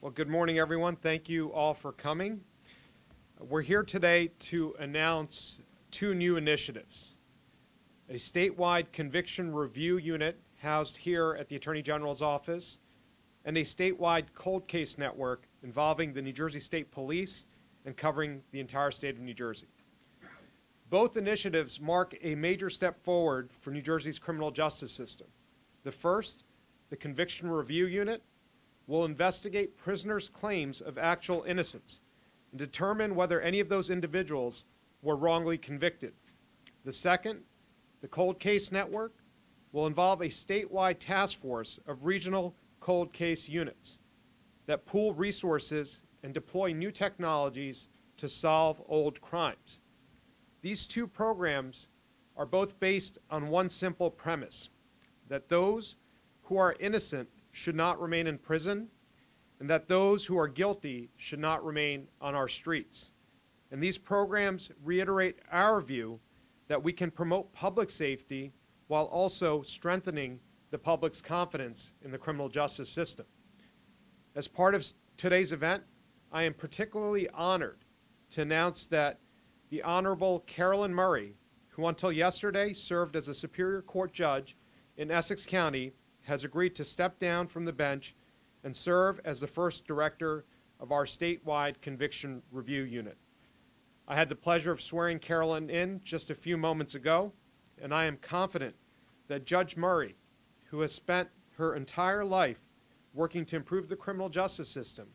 Well, good morning, everyone. Thank you all for coming. We're here today to announce two new initiatives. A statewide conviction review unit housed here at the Attorney General's office, and a statewide cold case network involving the New Jersey State Police and covering the entire state of New Jersey. Both initiatives mark a major step forward for New Jersey's criminal justice system. The first, the Conviction Review Unit, will investigate prisoners' claims of actual innocence and determine whether any of those individuals were wrongly convicted. The second, the Cold Case Network, will involve a statewide task force of regional cold case units that pool resources and deploy new technologies to solve old crimes. These two programs are both based on one simple premise, that those who are innocent should not remain in prison, and that those who are guilty should not remain on our streets. And these programs reiterate our view that we can promote public safety while also strengthening the public's confidence in the criminal justice system. As part of today's event, I am particularly honored to announce that the Honorable Carolyn Murray, who until yesterday served as a Superior Court judge in Essex County, has agreed to step down from the bench and serve as the first director of our statewide conviction review unit. I had the pleasure of swearing Carolyn in just a few moments ago, and I am confident that Judge Murray, who has spent her entire life working to improve the criminal justice system,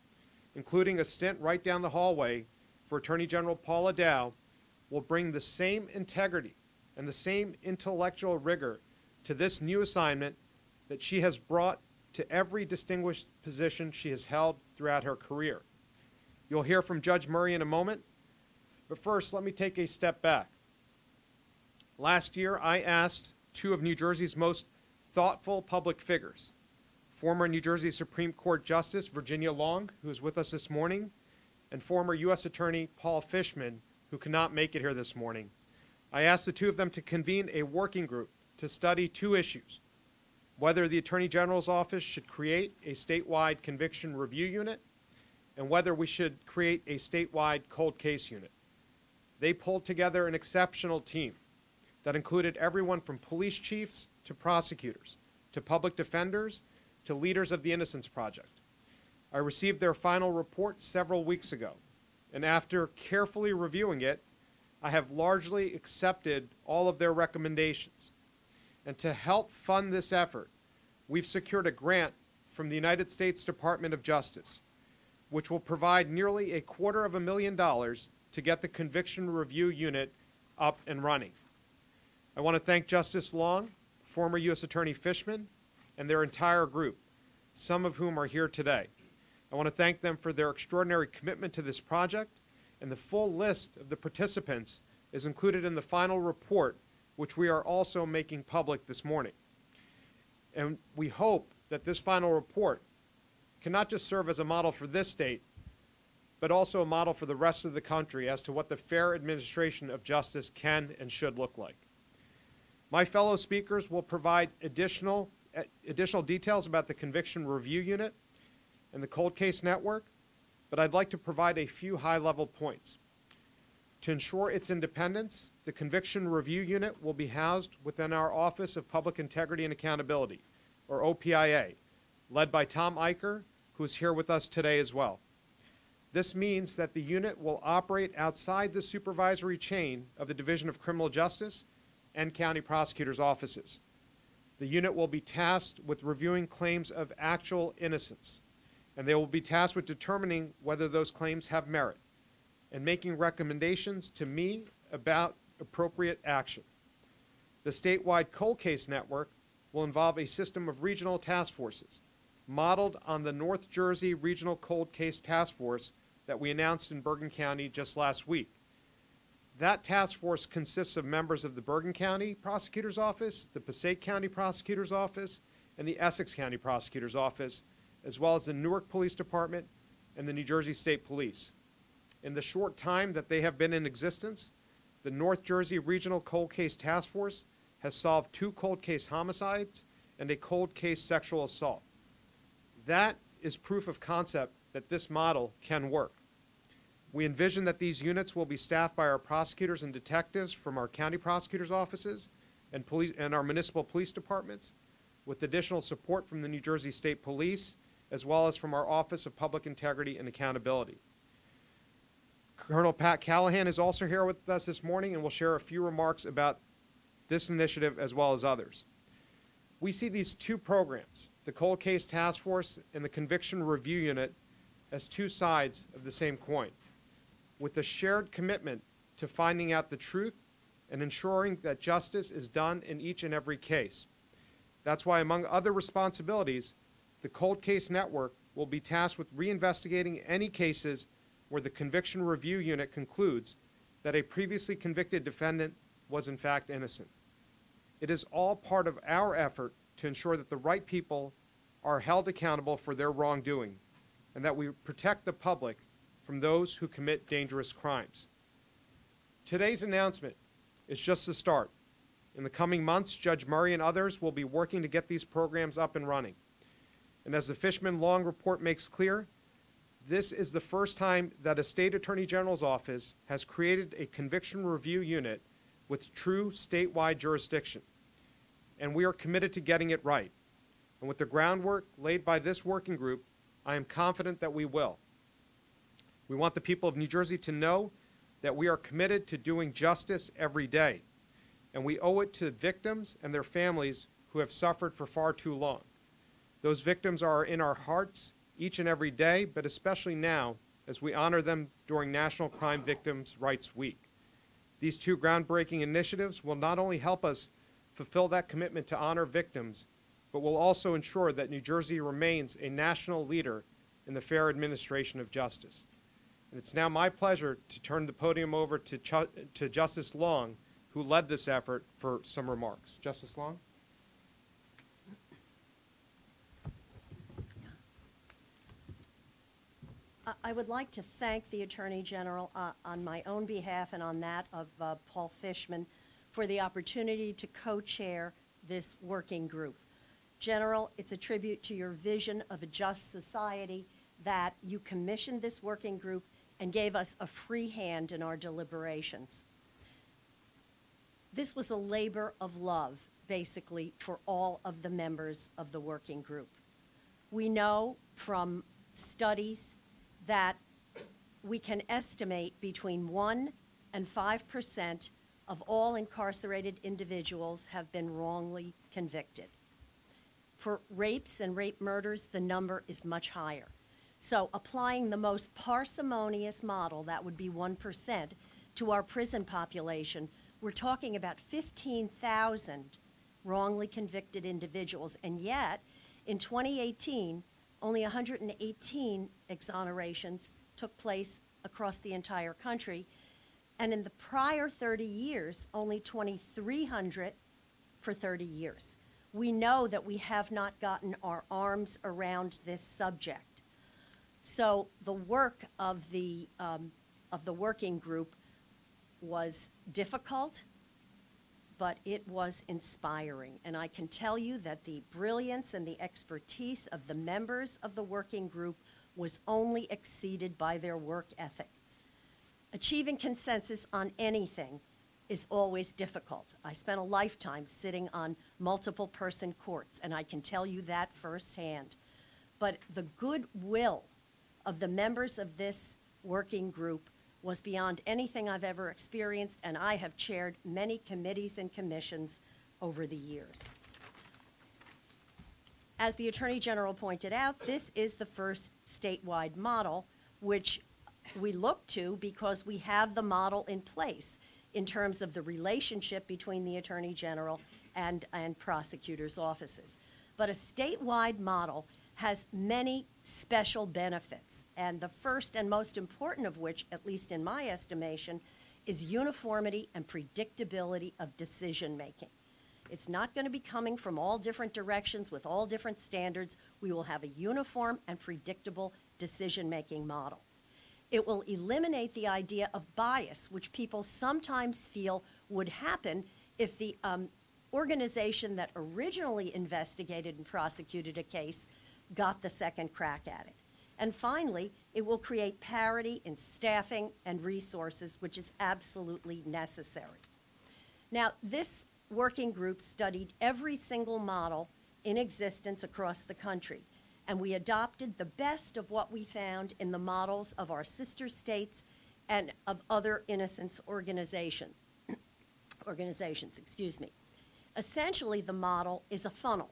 including a stint right down the hallway for Attorney General Paula Dow, will bring the same integrity and the same intellectual rigor to this new assignment that she has brought to every distinguished position she has held throughout her career. You'll hear from Judge Murray in a moment, but first let me take a step back. Last year, I asked two of New Jersey's most thoughtful public figures, former New Jersey Supreme Court Justice Virginia Long, who is with us this morning, and former U.S. Attorney Paul Fishman, who cannot make it here this morning. I asked the two of them to convene a working group to study two issues: whether the Attorney General's office should create a statewide conviction review unit, and whether we should create a statewide cold case unit. They pulled together an exceptional team that included everyone from police chiefs to prosecutors, to public defenders, to leaders of the Innocence Project. I received their final report several weeks ago, and after carefully reviewing it, I have largely accepted all of their recommendations. And to help fund this effort, we've secured a grant from the United States Department of Justice, which will provide nearly $250,000 to get the Conviction Review Unit up and running. I want to thank Justice Long, former U.S. Attorney Fishman, and their entire group, some of whom are here today. I want to thank them for their extraordinary commitment to this project, and the full list of the participants is included in the final report, which we are also making public this morning. And we hope that this final report can not just serve as a model for this state, but also a model for the rest of the country as to what the fair administration of justice can and should look like. My fellow speakers will provide additional details about the Conviction Review Unit and the Cold Case Network, but I'd like to provide a few high-level points. To ensure its independence, the Conviction Review Unit will be housed within our Office of Public Integrity and Accountability, or OPIA, led by Tom Eicher, who is here with us today as well. This means that the unit will operate outside the supervisory chain of the Division of Criminal Justice and county prosecutors' offices. The unit will be tasked with reviewing claims of actual innocence, and they will be tasked with determining whether those claims have merit and making recommendations to me about appropriate action. The statewide cold case network will involve a system of regional task forces modeled on the North Jersey Regional Cold Case Task Force that we announced in Bergen County just last week. That task force consists of members of the Bergen County Prosecutor's Office, the Passaic County Prosecutor's Office, and the Essex County Prosecutor's Office, as well as the Newark Police Department and the New Jersey State Police. In the short time that they have been in existence, the North Jersey Regional Cold Case Task Force has solved 2 cold case homicides and a cold case sexual assault. That is proof of concept that this model can work. We envision that these units will be staffed by our prosecutors and detectives from our county prosecutors' offices and our municipal police departments, with additional support from the New Jersey State Police, as well as from our Office of Public Integrity and Accountability. Colonel Pat Callahan is also here with us this morning and will share a few remarks about this initiative as well as others. We see these two programs, the Cold Case Task Force and the Conviction Review Unit, as two sides of the same coin, with a shared commitment to finding out the truth and ensuring that justice is done in each and every case. That's why, among other responsibilities, the Cold Case Network will be tasked with reinvestigating any cases where the Conviction Review Unit concludes that a previously convicted defendant was in fact innocent. It is all part of our effort to ensure that the right people are held accountable for their wrongdoing and that we protect the public from those who commit dangerous crimes. Today's announcement is just the start. In the coming months, Judge Murray and others will be working to get these programs up and running. And as the Fishman Long report makes clear, this is the first time that a state attorney general's office has created a conviction review unit with true statewide jurisdiction. And we are committed to getting it right. And with the groundwork laid by this working group, I am confident that we will. We want the people of New Jersey to know that we are committed to doing justice every day. And we owe it to victims and their families who have suffered for far too long. Those victims are in our hearts each and every day, but especially now as we honor them during National Crime Victims' Rights Week. These two groundbreaking initiatives will not only help us fulfill that commitment to honor victims, but will also ensure that New Jersey remains a national leader in the fair administration of justice. And it's now my pleasure to turn the podium over to Justice Long, who led this effort, for some remarks. Justice Long? I would like to thank the Attorney General on my own behalf and on that of Paul Fishman for the opportunity to co-chair this working group. General, it's a tribute to your vision of a just society that you commissioned this working group and gave us a free hand in our deliberations. This was a labor of love, basically, for all of the members of the working group. We know from studies that we can estimate between 1% and 5% of all incarcerated individuals have been wrongly convicted. For rapes and rape murders, the number is much higher. So applying the most parsimonious model, that would be 1%, to our prison population, we're talking about 15,000 wrongly convicted individuals. And yet, in 2018, only 118 exonerations took place across the entire country. And in the prior 30 years, only 2,300 for 30 years. We know that we have not gotten our arms around this subject. So the work of the working group was difficult, but it was inspiring. And I can tell you that the brilliance and the expertise of the members of the working group was only exceeded by their work ethic. Achieving consensus on anything is always difficult. I spent a lifetime sitting on multiple person courts, and I can tell you that firsthand. But the goodwill of the members of this working group was beyond anything I've ever experienced, and I have chaired many committees and commissions over the years. As the Attorney General pointed out, this is the first statewide model, which we look to because we have the model in place in terms of the relationship between the Attorney General and prosecutors' offices. But a statewide model has many special benefits, and the first and most important of which, at least in my estimation, is uniformity and predictability of decision-making. It's not going to be coming from all different directions with all different standards. We will have a uniform and predictable decision-making model. It will eliminate the idea of bias, which people sometimes feel would happen if the organization that originally investigated and prosecuted a case got the second crack at it. And finally, it will create parity in staffing and resources, which is absolutely necessary. Now, this working group studied every single model in existence across the country, and we adopted the best of what we found in the models of our sister states and of other innocence organizations. Essentially, the model is a funnel,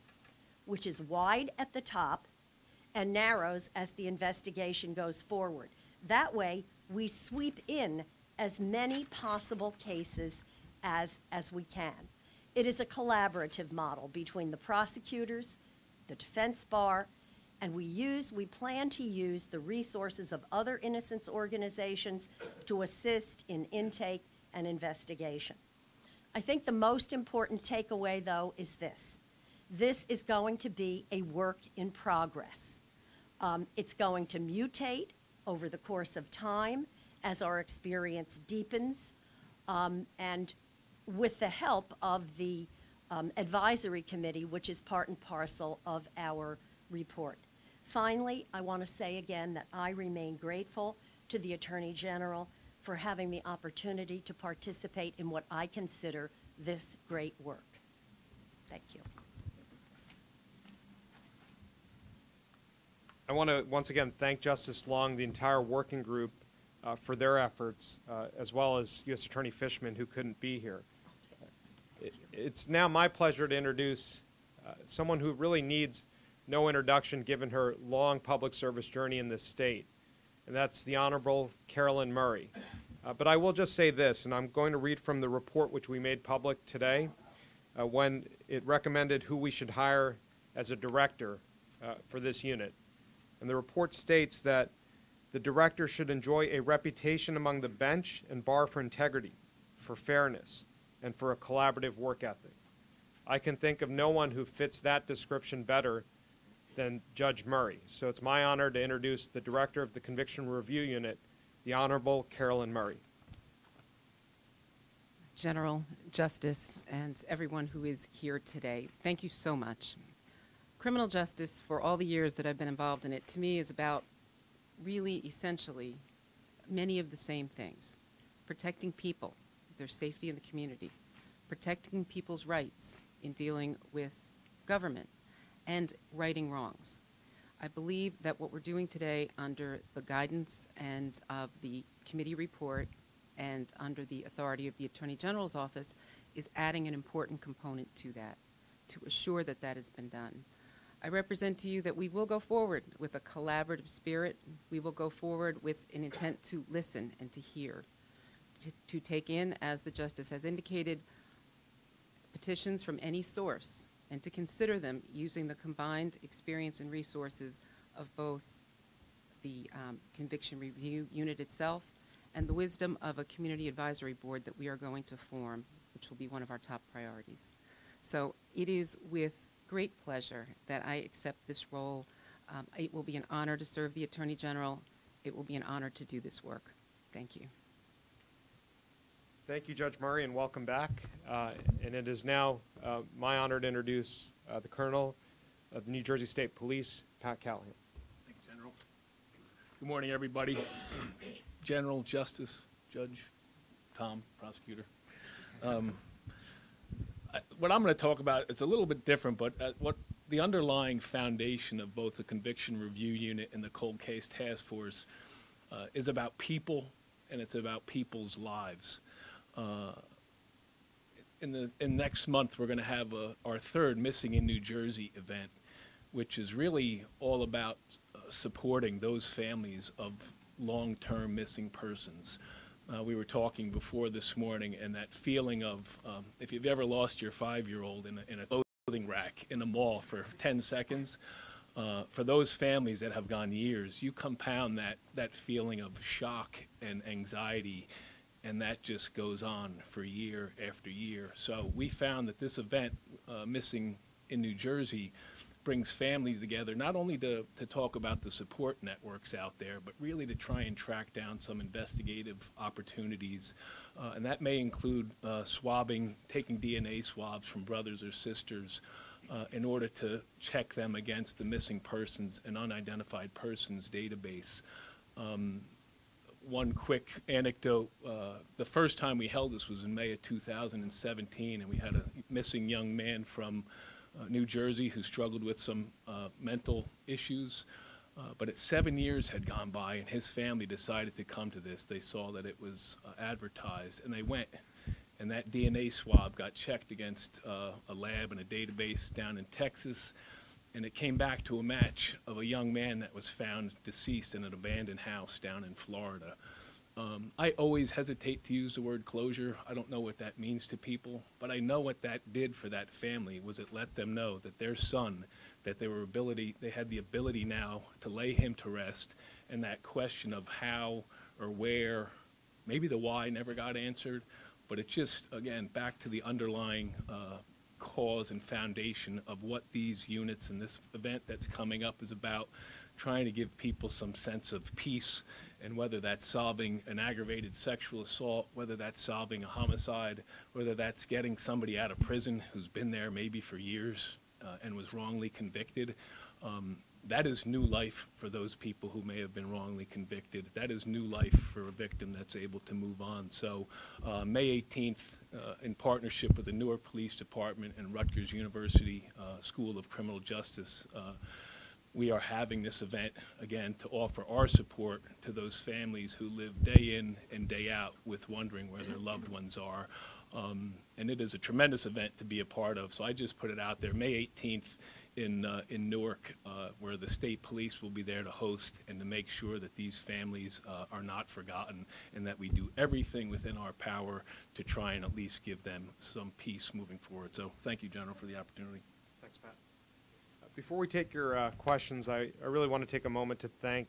which is wide at the top and narrows as the investigation goes forward. That way, we sweep in as many possible cases as we can. It is a collaborative model between the prosecutors, the defense bar, and we plan to use the resources of other innocence organizations to assist in intake and investigation. I think the most important takeaway, though, is this. This is going to be a work in progress. It's going to mutate over the course of time as our experience deepens, and with the help of the advisory committee, which is part and parcel of our report. Finally, I want to say again that I remain grateful to the Attorney General for having the opportunity to participate in what I consider this great work. Thank you. I want to once again thank Justice Long, the entire working group, for their efforts, as well as U.S. Attorney Fishman, who couldn't be here. It's now my pleasure to introduce someone who really needs no introduction given her long public service journey in this state, and that's the Honorable Carolyn Murray. But I will just say this, and I'm going to read from the report which we made public today when it recommended who we should hire as a director for this unit. And the report states that the director should enjoy a reputation among the bench and bar for integrity, for fairness, and for a collaborative work ethic. I can think of no one who fits that description better than Judge Murray. So it's my honor to introduce the Director of the Conviction Review Unit, the Honorable Carolyn Murray. General, Justice, and everyone who is here today, thank you so much. Criminal justice, for all the years that I've been involved in it, to me is about really essentially many of the same things. Protecting people, their safety in the community, protecting people's rights in dealing with government, and righting wrongs. I believe that what we're doing today under the guidance and of the committee report and under the authority of the Attorney General's office is adding an important component to that, to assure that that has been done. I represent to you that we will go forward with a collaborative spirit. We will go forward with an intent to listen and to hear, to take in, as the Justice has indicated, petitions from any source, and to consider them using the combined experience and resources of both the Conviction Review Unit itself and the wisdom of a community advisory board that we are going to form, which will be one of our top priorities. So it is with great pleasure that I accept this role. It will be an honor to serve the Attorney General. It will be an honor to do this work. Thank you. Thank you, Judge Murray, and welcome back. And it is now my honor to introduce the Colonel of the New Jersey State Police, Pat Callahan. Thank you, General. Good morning, everybody. General, Justice, Judge, Tom, Prosecutor. What I'm going to talk about is a little bit different, but what the underlying foundation of both the Conviction Review Unit and the Cold Case Task Force is about people, and it's about people's lives. In next month, we're going to have our third Missing in New Jersey event, which is really all about supporting those families of long-term missing persons. We were talking before this morning, and that feeling of if you've ever lost your 5-year-old in a clothing rack in a mall for 10 seconds, for those families that have gone years, you compound that feeling of shock and anxiety, and that just goes on for year after year. So we found that this event, Missing in New Jersey, brings families together not only to talk about the support networks out there, but really to try and track down some investigative opportunities. And that may include swabbing, taking DNA swabs from brothers or sisters, in order to check them against the missing persons and unidentified persons database. One quick anecdote, the first time we held this was in May of 2017, and we had a missing young man from New Jersey who struggled with some mental issues. But 7 years had gone by, and his family decided to come to this. They saw that it was advertised, and they went. And that DNA swab got checked against a lab and a database down in Texas, and it came back to a match of a young man that was found deceased in an abandoned house down in Florida. I always hesitate to use the word closure. I don't know what that means to people, but I know what that did for that family was it let them know that their son, that they had the ability now to lay him to rest, and that question of how or where, maybe the why never got answered, but it's just, again, back to the underlying cause and foundation of what these units and this event that's coming up is about, trying to give people some sense of peace, and whether that's solving an aggravated sexual assault, whether that's solving a homicide, whether that's getting somebody out of prison who's been there maybe for years and was wrongly convicted. That is new life for those people who may have been wrongly convicted. That is new life for a victim that's able to move on. So May 18th, in partnership with the Newark Police Department and Rutgers University School of Criminal Justice, we are having this event, again, to offer our support to those families who live day in and day out with wondering where their loved ones are. And it is a tremendous event to be a part of. So I just put it out there, May 18th in Newark, where the state police will be there to host and to make sure that these families are not forgotten, and that we do everything within our power to try and at least give them some peace moving forward. So thank you, General, for the opportunity. Thanks, Pat. Before we take your questions, I really want to take a moment to thank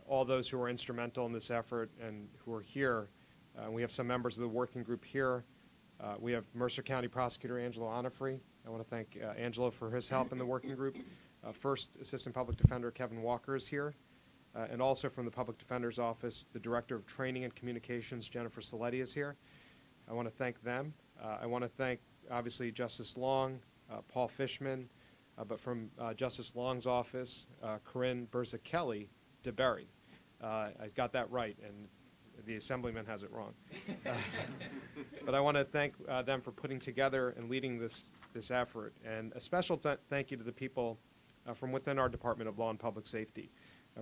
all those who are instrumental in this effort and who are here. We have some members of the working group here. We have Mercer County Prosecutor Angelo Onifrey. I want to thank Angelo for his help in the working group. First Assistant Public Defender Kevin Walker is here. And also from the Public Defender's Office, the Director of Training and Communications, Jennifer Saletti, is here. I want to thank them. I want to thank, obviously, Justice Long, Paul Fishman, but from Justice Long's office, Corinne Berza-Kelly DeBerry. I got that right, and the Assemblyman has it wrong. But I want to thank them for putting together and leading this effort. And a special thank you to the people from within our Department of Law and Public Safety.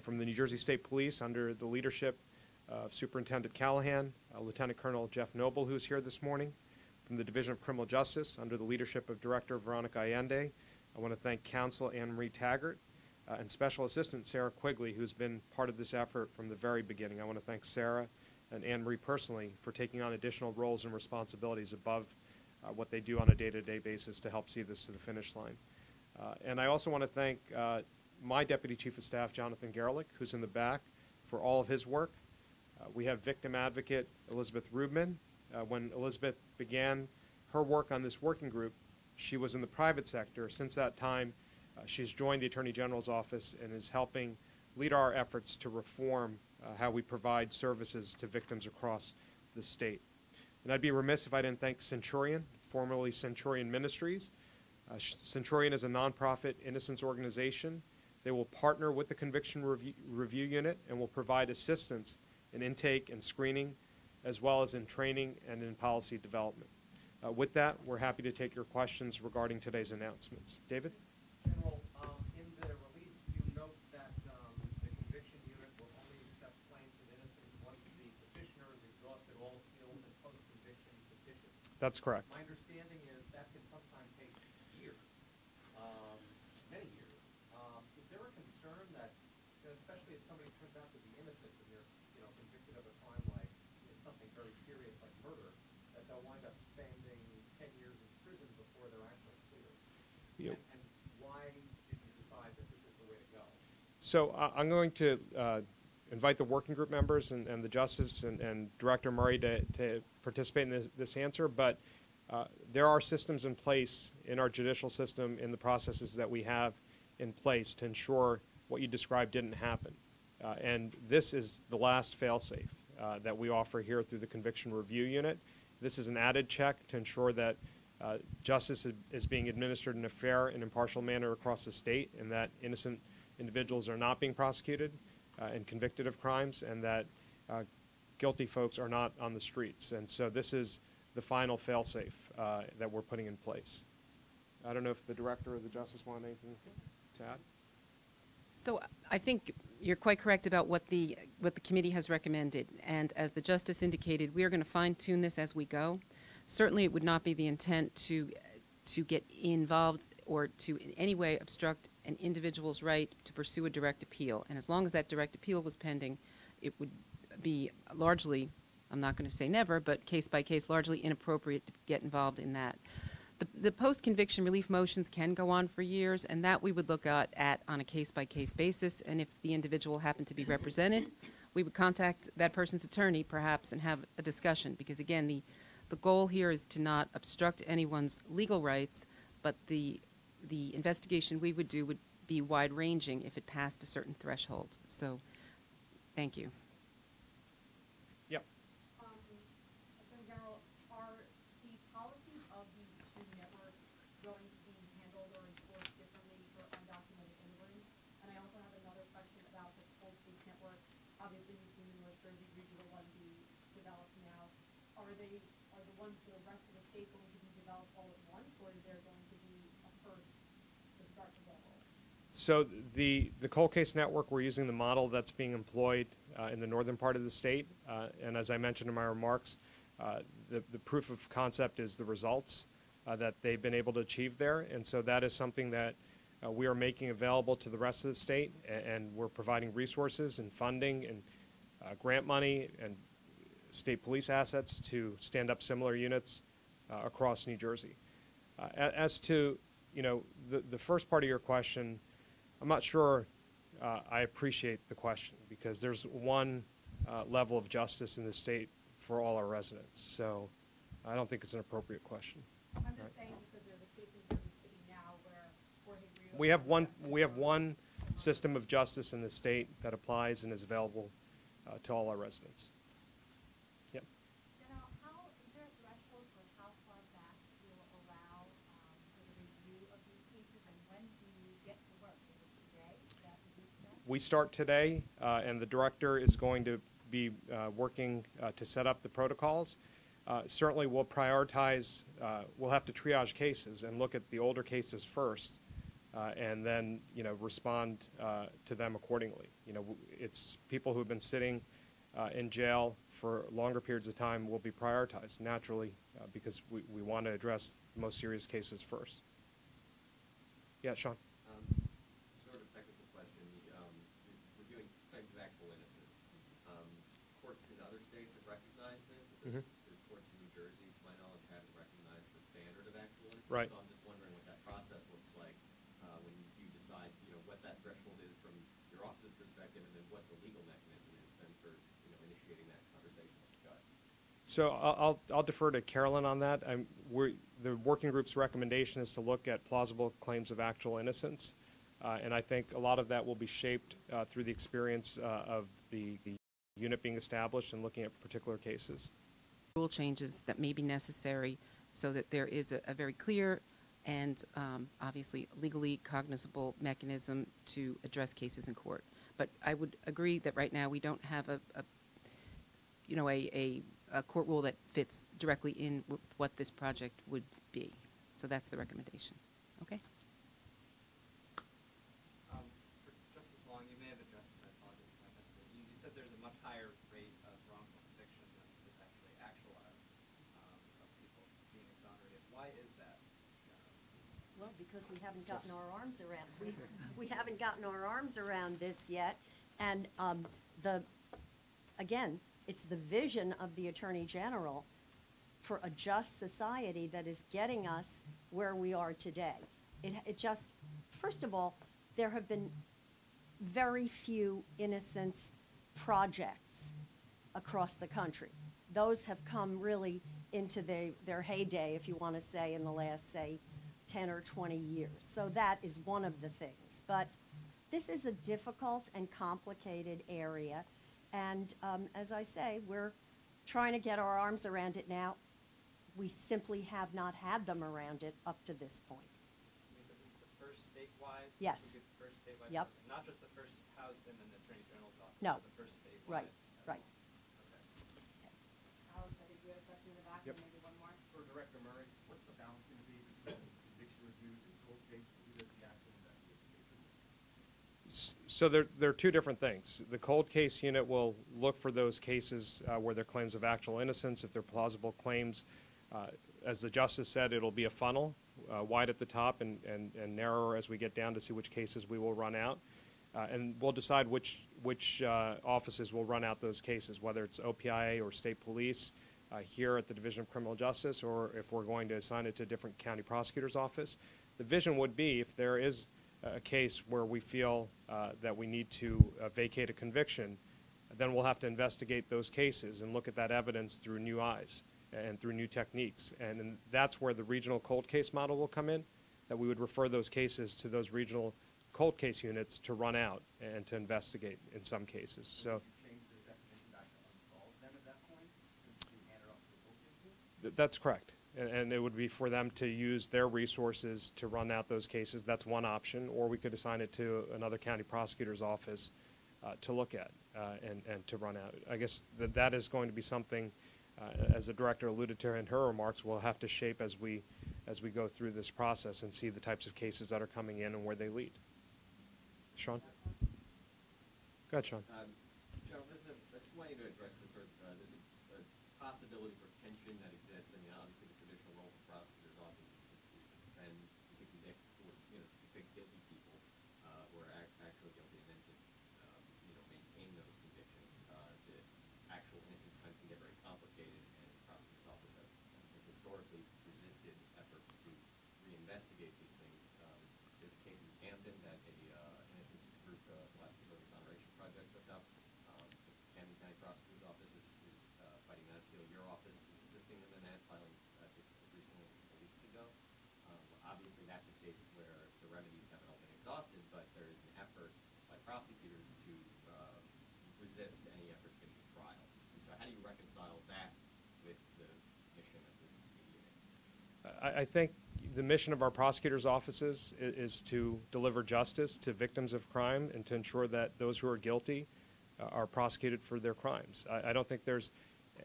From the New Jersey State Police, under the leadership of Superintendent Callahan, Lieutenant Colonel Jeff Noble, who is here this morning. From the Division of Criminal Justice, under the leadership of Director Veronica Allende, I want to thank Counsel Anne Marie Taggart and Special Assistant Sarah Quigley, who's been part of this effort from the very beginning. I want to thank Sarah and Anne Marie personally for taking on additional roles and responsibilities above what they do on a day-to-day basis to help see this to the finish line. And I also want to thank my Deputy Chief of Staff, Jonathan Gerlich, who's in the back, for all of his work. We have victim advocate Elizabeth Rubman. When Elizabeth began her work on this working group, she was in the private sector. Since that time, she's joined the Attorney General's office and is helping lead our efforts to reform how we provide services to victims across the state. And I'd be remiss if I didn't thank Centurion, formerly Centurion Ministries. Centurion is a nonprofit innocence organization. They will partner with the Conviction Review Unit and will provide assistance in intake and screening, as well as in training and in policy development. With that, we're happy to take your questions regarding today's announcements. David? General, in the release, you note that the conviction unit will only accept claims of innocence once the petitioner has exhausted all appeals and post-conviction petitions. That's correct. My understanding is that can sometimes take years, many years. Is there a concern that, especially if somebody turns out to be innocent and they're convicted of a crime like something very serious like murder, that they'll wind up spending 10 years in prison before they're actually cleared? Yep. And why did you decide that this is the way to go? So I'm going to invite the working group members and the Justice and Director Murray to participate in this answer, but there are systems in place in our judicial system, in the processes that we have in place to ensure what you described didn't happen. And this is the last fail-safe that we offer here through the Conviction Review Unit. This is an added check to ensure that justice is being administered in a fair and impartial manner across the state, and that innocent individuals are not being prosecuted and convicted of crimes, and that guilty folks are not on the streets. And so this is the final fail-safe that we're putting in place. I don't know if the director or the justice want anything to add. So I think you're quite correct about what the committee has recommended. And as the justice indicated, we are going to fine-tune this as we go. Certainly it would not be the intent to get involved or to in any way obstruct an individual's right to pursue a direct appeal. And as long as that direct appeal was pending, it would be largely, I'm not going to say never, but case by case, largely inappropriate to get involved in that. The post-conviction relief motions can go on for years, and that we would look at on a case-by-case basis. And if the individual happened to be represented, we would contact that person's attorney, perhaps, and have a discussion. Because, again, the goal here is to not obstruct anyone's legal rights, but the investigation we would do would be wide-ranging if it passed a certain threshold. So, thank you. Yep. Attorney General, are the policies of these two networks going to be handled or enforced differently for undocumented immigrants? And I also have another question about the cold case network. Obviously, we've seen the North Jersey regional one be developed now. Are the ones for the rest of the state going to be developed all at once, or is there going to be a first to start to roll? So the cold case network, we're using the model that's being employed in the northern part of the state. And as I mentioned in my remarks, the proof of concept is the results that they've been able to achieve there. And so that is something that we are making available to the rest of the state, and we're providing resources and funding and grant money and state police assets to stand up similar units across New Jersey. As to, the first part of your question, I'm not sure I appreciate the question, because there's one level of justice in the state for all our residents. So I don't think it's an appropriate question. I'm just saying because there's a case in Jersey City now where Jorge Rio... We have one system of justice in the state that applies and is available to all our residents. Yep. General, is there a threshold for how far back you will allow for the review of these cases, and when do you get to work? Is it today? Is that the week today? We start today, and the director is going to be working to set up the protocols. Certainly we'll prioritize, we'll have to triage cases and look at the older cases first, and then, respond to them accordingly. It's people who have been sitting in jail for longer periods of time will be prioritized naturally, because we want to address the most serious cases first. Yeah, Sean. Sort of technical question. Reviewing claims of actual innocence. Courts in other states have recognized this, but the courts in New Jersey, to my knowledge, haven't recognized the standard of actual innocence. Right. So I'm just wondering what that process looks like when you decide, what that threshold is from your office's perspective, and then what the legal mechanism is then for, initiating that conversation with the judge. So I'll defer to Carolyn on that. The working group's recommendation is to look at plausible claims of actual innocence, and I think a lot of that will be shaped through the experience of the unit being established and looking at particular cases. Rule changes that may be necessary so that there is a very clear and obviously legally cognizable mechanism to address cases in court. But I would agree that right now we don't have a court rule that fits directly in with what this project would be. So that's the recommendation. Okay? For Justice Long, you may have addressed this, I apologize if I missed it. You said there's a much higher rate of wrongful conviction than is actually actualized of people being exonerated. Why is that? Well, because we haven't gotten our arms around, we haven't gotten our arms around this yet. And again, it's the vision of the Attorney General for a just society that is getting us where we are today. It just, first of all, there have been very few innocence projects across the country. Those have come really into their heyday, if you want to say, in the last, say, 10 or 20 years. So that is one of the things. But this is a difficult and complicated area. And as I say, we're trying to get our arms around it now. We simply have not had them around it up to this point. I mean, this is the first statewide? Yes. This will be the first statewide Yep. program, not just the first housed in an Attorney General's office, No. but the first statewide. Right, right. Okay. Alex, I think you had a question in the back, Yep. and maybe one more. For Director Murray, what's the balance going to be between conviction reviews and cold case versus the actual investigation? So there are two different things. The cold case unit will look for those cases where there are claims of actual innocence. If they're plausible claims, as the justice said, it'll be a funnel, wide at the top and narrower as we get down to see which cases we will run out. And we'll decide which offices will run out those cases, whether it's OPIA or state police here at the Division of Criminal Justice, or if we're going to assign it to a different county prosecutor's office. The vision would be, if there is a case where we feel that we need to vacate a conviction, then we'll have to investigate those cases and look at that evidence through new eyes and through new techniques. And that's where the regional cold case model will come in, that we would refer those cases to those regional cold case units to run out and to investigate in some cases. So Would you change the definition back to unsolved then at that point, since you hand it off to the cold case unit? that's correct. And it would be for them to use their resources to run out those cases. That's one option. Or we could assign it to another county prosecutor's office to look at and to run out. I guess that is going to be something, as the director alluded to in her remarks, we'll have to shape as we go through this process and see the types of cases that are coming in and where they lead. Sean? Go ahead, Sean. General, I just want you to address this. There's a possibility for tension that exists. I mean, obviously, the traditional role of the prosecutor's office is to defend, to convict, or to convict guilty people who are actually guilty, and then to maintain those convictions. The actual innocence claims can get very complicated, and the prosecutor's office has historically resisted efforts to reinvestigate these things. There's a case in Camden that a innocence group, the last resort exoneration project, took up. The Camden County Prosecutor's Office is fighting that appeal. Your office is assisting them in that, filing, I think, as recently as a couple weeks ago. Obviously, that's a case where the remedies haven't all been exhausted, but there is an effort by prosecutors to resist any effort to get to trial. And so how do you reconcile that with the mission of this unit? I think the mission of our prosecutors' offices is to deliver justice to victims of crime and to ensure that those who are guilty are prosecuted for their crimes. I don't think there's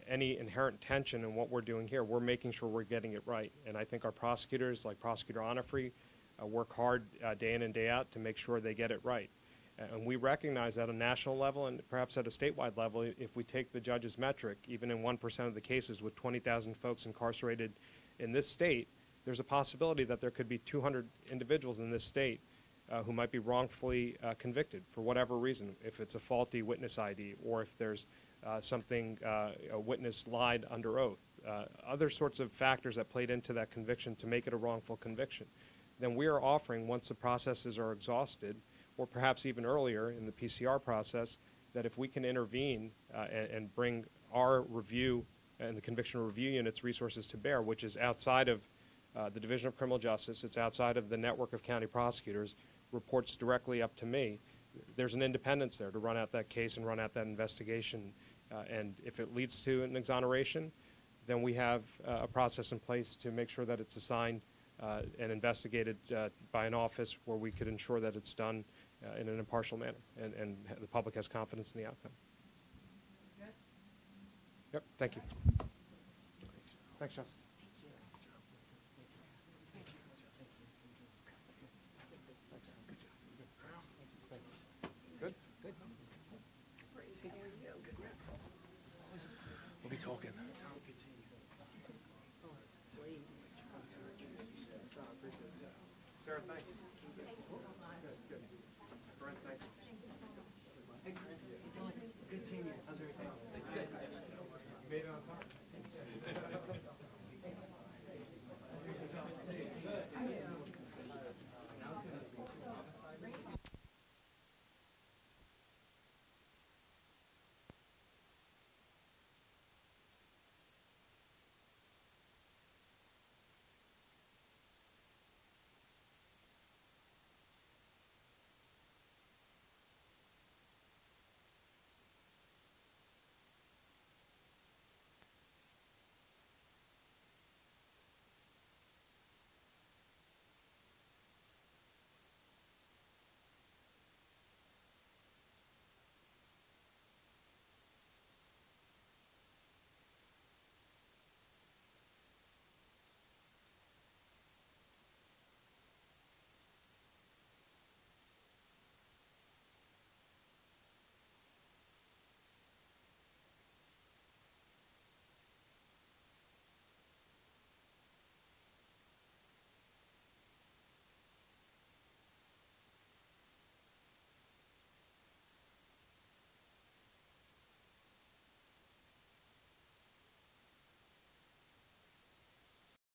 any inherent tension in what we're doing here. We're making sure we're getting it right. And I think our prosecutors, like Prosecutor Onifrey, work hard day in and day out to make sure they get it right. And we recognize at a national level and perhaps at a statewide level, if we take the judge's metric, even in 1% of the cases with 20,000 folks incarcerated in this state, there's a possibility that there could be 200 individuals in this state who might be wrongfully convicted for whatever reason, if it's a faulty witness ID or if there's something, a witness lied under oath, other sorts of factors that played into that conviction to make it a wrongful conviction. Then we are offering, once the processes are exhausted, or perhaps even earlier in the PCR process, that if we can intervene and bring our review and the conviction review unit's resources to bear, which is outside of the Division of Criminal Justice, it's outside of the network of county prosecutors, reports directly up to me, there's an independence there to run out that case and run out that investigation. And if it leads to an exoneration, then we have a process in place to make sure that it's assigned and investigated by an office where we could ensure that it's done in an impartial manner and the public has confidence in the outcome. Good? Yep, thank you. Thanks, Justice.